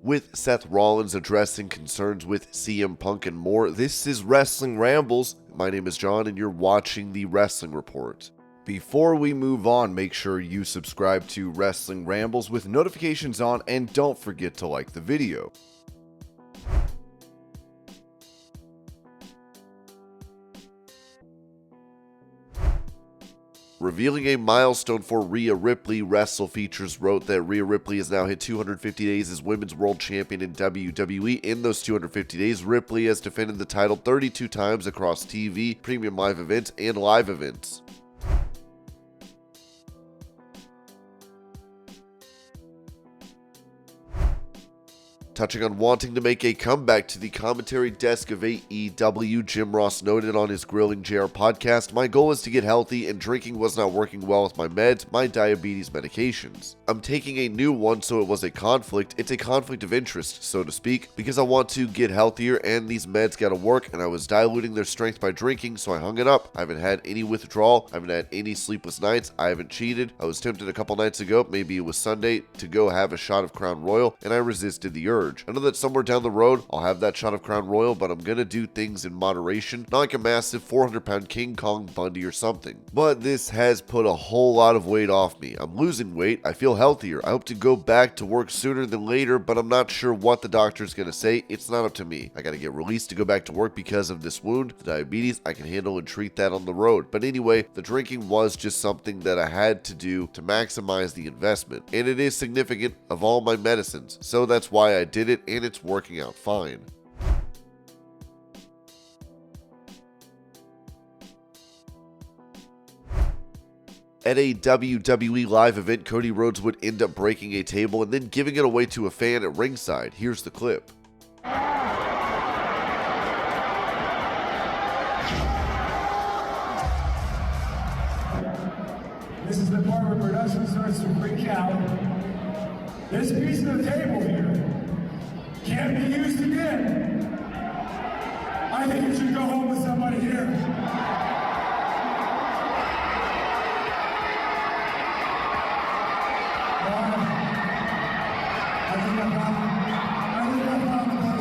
With Seth Rollins addressing concerns with CM Punk and more, this is Wrestling Rambles. My name is John and you're watching the Wrestling Report. Before we move on, make sure you subscribe to Wrestling Rambles with notifications on and don't forget to like the video. Revealing a milestone for Rhea Ripley, Wrestle Features wrote that Rhea Ripley has now hit 250 days as Women's World Champion in WWE. In those 250 days, Ripley has defended the title 32 times across TV, premium live events, and live events. Touching on wanting to make a comeback to the commentary desk of AEW, Jim Ross noted on his Grilling JR podcast, "My goal is to get healthy and drinking was not working well with my meds, my diabetes medications. I'm taking a new one, so it was a conflict. It's a conflict of interest, so to speak, because I want to get healthier and these meds gotta work, and I was diluting their strength by drinking, so I hung it up. I haven't had any withdrawal. I haven't had any sleepless nights. I haven't cheated. I was tempted a couple nights ago, maybe it was Sunday, to go have a shot of Crown Royal, and I resisted the urge. I know that somewhere down the road, I'll have that shot of Crown Royal, but I'm gonna do things in moderation, not like a massive 400-pound King Kong Bundy or something. But this has put a whole lot of weight off me. I'm losing weight. I feel healthier. I hope to go back to work sooner than later, but I'm not sure what the doctor's gonna say. It's not up to me. I gotta get released to go back to work because of this wound. The diabetes, I can handle and treat that on the road. But anyway, the drinking was just something that I had to do to maximize the investment. And it is significant of all my medicines. So that's why I did it, and it's working out fine." At a WWE live event, Cody Rhodes would end up breaking a table and then giving it away to a fan at ringside. Here's the clip. This is the part where production starts to freak out. This piece of the table here can't be used again. I think you should go home with somebody here. I think I found the person.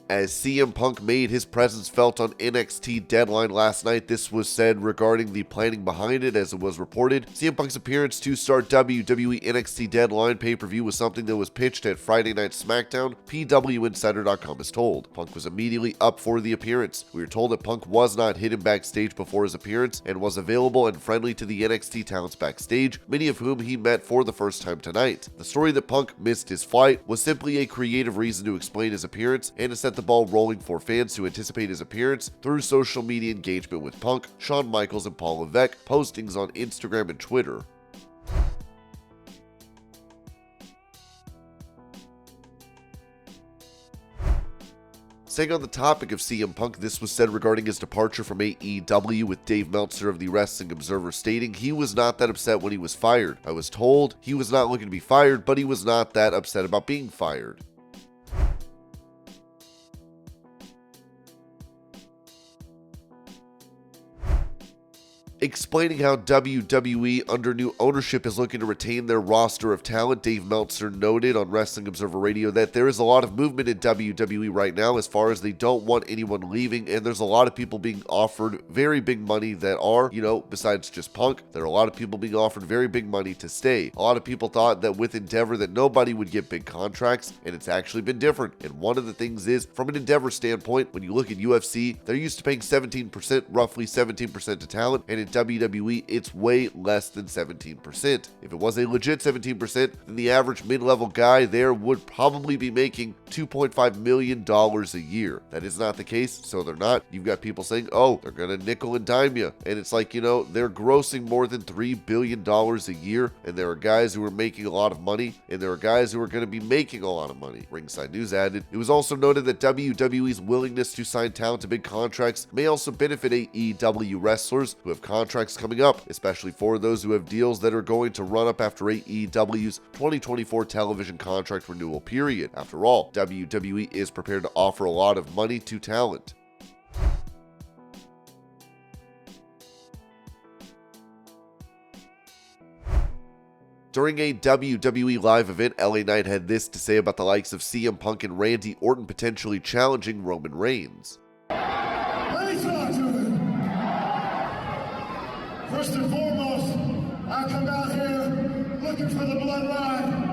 As CM Punk made his presence felt on NXT Deadline last night, this was said regarding the planning behind it. As it was reported, CM Punk's appearance to start WWE NXT Deadline pay-per-view was something that was pitched at Friday Night SmackDown, PWInsider.com is told. Punk was immediately up for the appearance. We were told that Punk was not hidden backstage before his appearance and was available and friendly to the NXT talents backstage, many of whom he met for the first time tonight. The story that Punk missed his flight was simply a creative reason to explain his appearance and to set the ball rolling for fans to anticipate his appearance through social media engagement with Punk, Shawn Michaels, and Paul Levesque, postings on Instagram and Twitter. Staying on the topic of CM Punk, this was said regarding his departure from AEW, with Dave Meltzer of the Wrestling Observer stating he was not that upset when he was fired. I was told he was not looking to be fired, but he was not that upset about being fired. Explaining how WWE under new ownership is looking to retain their roster of talent, Dave Meltzer noted on Wrestling Observer Radio that there is a lot of movement in WWE right now as far as they don't want anyone leaving, and there's a lot of people being offered very big money that are, besides just Punk, there are a lot of people being offered very big money to stay. A lot of people thought that with Endeavor that nobody would get big contracts, and it's actually been different. And one of the things is, from an Endeavor standpoint, when you look at UFC, they're used to paying 17%, roughly 17% to talent, and in WWE, it's way less than 17%. If it was a legit 17%, then the average mid-level guy there would probably be making $2.5 million a year. That is not the case, so they're not. You've got people saying, oh, they're gonna nickel and dime you. And it's like, they're grossing more than $3 billion a year, and there are guys who are making a lot of money, and there are guys who are going to be making a lot of money. Ringside News added, it was also noted that WWE's willingness to sign talent to big contracts may also benefit AEW wrestlers who have contracts coming up, especially for those who have deals that are going to run up after AEW's 2024 television contract renewal period. After all, WWE is prepared to offer a lot of money to talent. During a WWE live event, LA Knight had this to say about the likes of CM Punk and Randy Orton potentially challenging Roman Reigns. Let me talk to him. First and foremost, I come out here looking for the bloodline.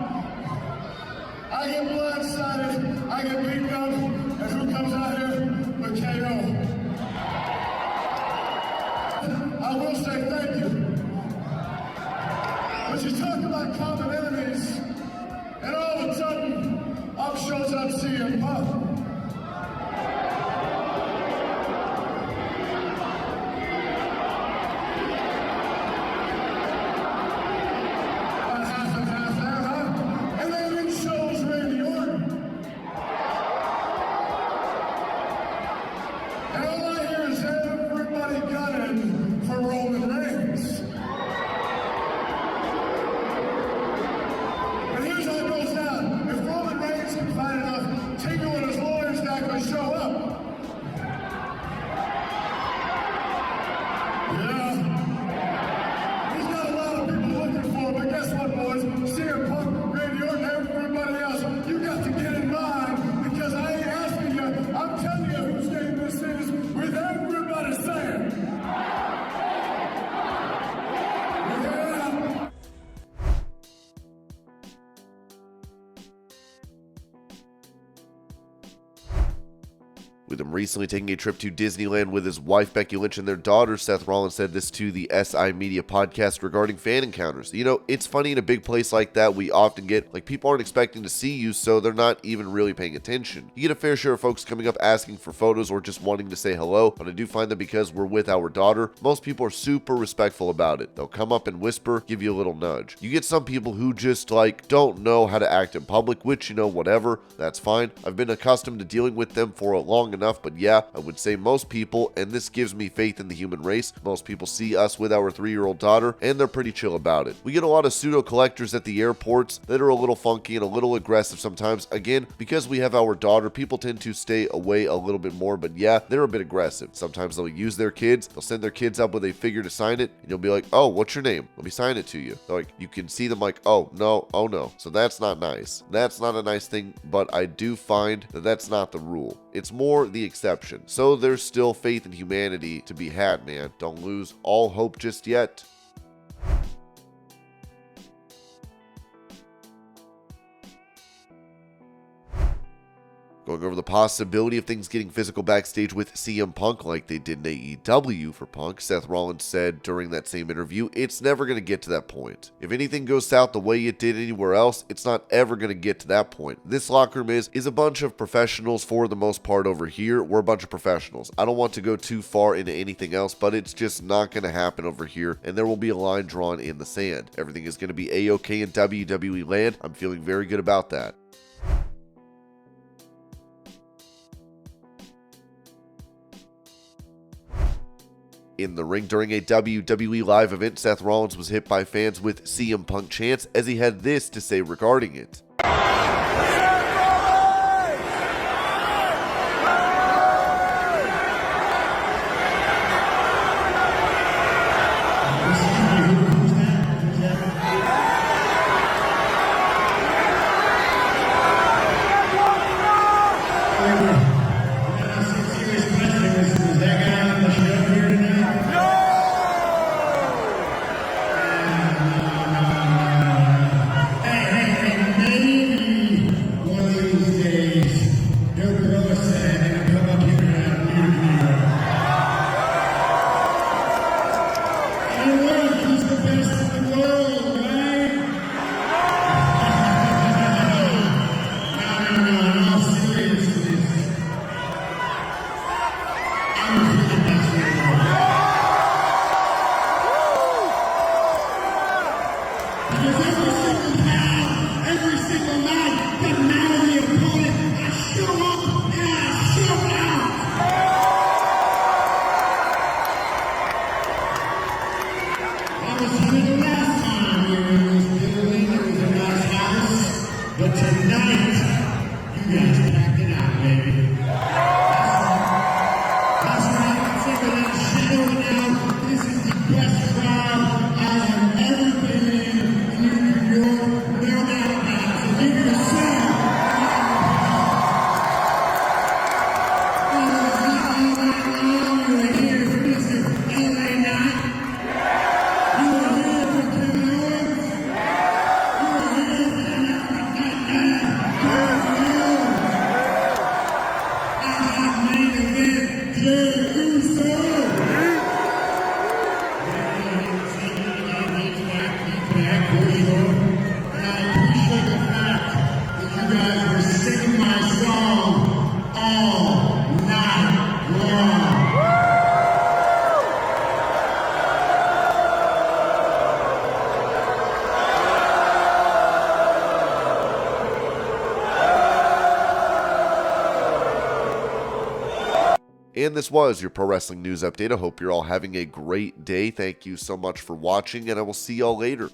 I get blindsided, I get beaten up, and who comes out here but KO? I will say thank you. But you talk about common enemies, and all of a sudden, up shows up CM Punk. And then in shows Randy Orton. And all I hear is everybody gunning for Roman Reigns. And here's how it goes down. If Roman Reigns can find enough Tingle and his lawyers not going to show up. Yeah. He's got a lot of people looking for him, but guess what, boys? CM Punk, Randy Orton, everybody else, you got to get in line, because I ain't asking you, I'm telling you whose game this is, with everybody saying. Yeah. With him recently taking a trip to Disneyland with his wife Becky Lynch and their daughter, Seth Rollins said this to the SI Media podcast regarding fan encounters. It's funny, in a big place like that, we often get, people aren't expecting to see you, so they're not even really paying attention. You get a fair share of folks coming up asking for photos or just wanting to say hello, but I do find that because we're with our daughter, most people are super respectful about it. They'll come up and whisper, give you a little nudge. You get some people who just, don't know how to act in public, which, whatever, that's fine. I've been accustomed to dealing with them for long enough, but yeah, I would say most people, and this gives me faith in the human race, most people see us with our 3-year-old daughter, and they're pretty chill about it. We get a lot of pseudo collectors at the airports that are a little funky and a little aggressive sometimes. Again, because we have our daughter, people tend to stay away a little bit more, but yeah, they're a bit aggressive. Sometimes they'll use their kids, they'll send their kids up with a figure to sign it, and you'll be like, oh, what's your name? Let me sign it to you. You can see them oh no. So that's not nice. That's not a nice thing, but I do find that that's not the rule. It's more the exception. So there's still faith in humanity to be had, man. Don't lose all hope just yet. Going over the possibility of things getting physical backstage with CM Punk like they did in AEW for Punk, Seth Rollins said during that same interview, it's never going to get to that point. If anything goes south the way it did anywhere else, it's not ever going to get to that point. This locker room is a bunch of professionals for the most part over here. We're a bunch of professionals. I don't want to go too far into anything else, but it's just not going to happen over here, and there will be a line drawn in the sand. Everything is going to be A-OK in WWE land. I'm feeling very good about that. In the ring during a WWE live event, Seth Rollins was hit by fans with CM Punk chants as he had this to say regarding it. Hey, And this was your Pro Wrestling News Update. I hope you're all having a great day. Thank you so much for watching, and I will see y'all later.